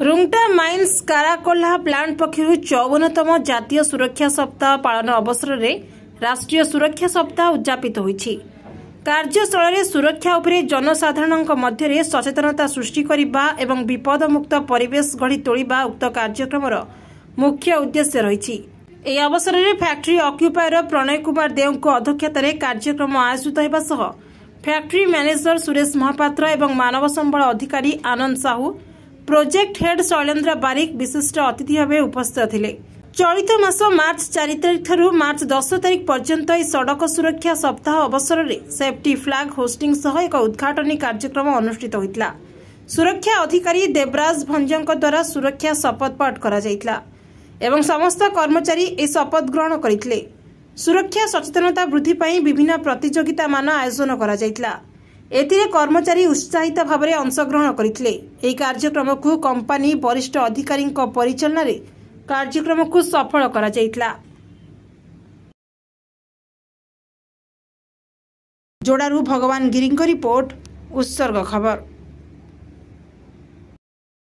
Rungta mines काराकोल्हा plant पक्षर 54तम जातीय सुरक्षा सप्ताह पालन अवसर में राष्ट्रीय सुरक्षा सप्ताह उद्यापित होईछि। कार्यस्थल सुरक्षा उपरे जनसाधारण मध्य सचेतनता सृष्टि करने एवं विपदमुक्त परिवेश गढ़ी तोड़ा उक्त कार्यक्रम मुख्य उद्देश्य रही। ଏହି ଅବସରରେ ଫ୍ୟାକ୍ଟ୍ରି ଅକ୍ୟୁପାୟର ପ୍ରଣୟ କୁମାର ଦେଓଙ୍କ ଅଧ୍ୟକ୍ଷତାରେ କାର୍ଯ୍ୟକ୍ରମ ଆୟୋଜିତ ହେବା ସହ ଫ୍ୟାକ୍ଟ୍ରି ମ୍ୟାନେଜର ସୁରେଶ ମହାପାତ୍ର ଏବଂ ମାନବ ସମ୍ବଳ ଅଧିକାରୀ ଆନନ୍ଦ ସାହୁ, ପ୍ରୋଜେକ୍ଟ ହେଡ୍ ଶୈଳେନ୍ଦ୍ର ବାରିକ ବିଶିଷ୍ଟ ଅତିଥି ଭାବେ ଉପସ୍ଥିତ ଥିଲେ। ଚଳିତ ମାସ ମାର୍ଚ୍ଚ 4 ତାରିଖ ଠାରୁ ମାର୍ଚ୍ଚ 10 ତାରିଖ ପର୍ଯ୍ୟନ୍ତ ଏହି ସଡ଼କ ସୁରକ୍ଷା ସପ୍ତାହ ଅବସରରେ ସେଫ୍ଟି ଫ୍ଲାଗ ହୋଷ୍ଟିଂ ସହ ଏକ ଉଦ୍ଘାଟନୀ କାର୍ଯ୍ୟକ୍ରମ ଅନୁଷ୍ଠିତ ହୋଇଥିଲା। ସୁରକ୍ଷା ଅଧିକାରୀ ଦେବରାଜ ଭଞ୍ଜଙ୍କ ଦ୍ୱାରା ସୁରକ୍ଷା ଶପଥ ପାଠ କରାଯାଇଥିଲା एवं समस्त कर्मचारी ए शपथ ग्रहण करते। सुरक्षा सचेतनता वृद्धि पाई विभिन्न प्रतियोगिता मान आयोजन करा जायतिला। एतिरे कर्मचारी उत्साहित भाव में अंशग्रहण करते। एही कार्यक्रम को कंपनी वरिष्ठ अधिकारी परिचालन रे कार्यक्रम को सफल करा जायतिला। जोड़ारू भगवान गिरी रिपोर्ट उत्सर्ग खबर।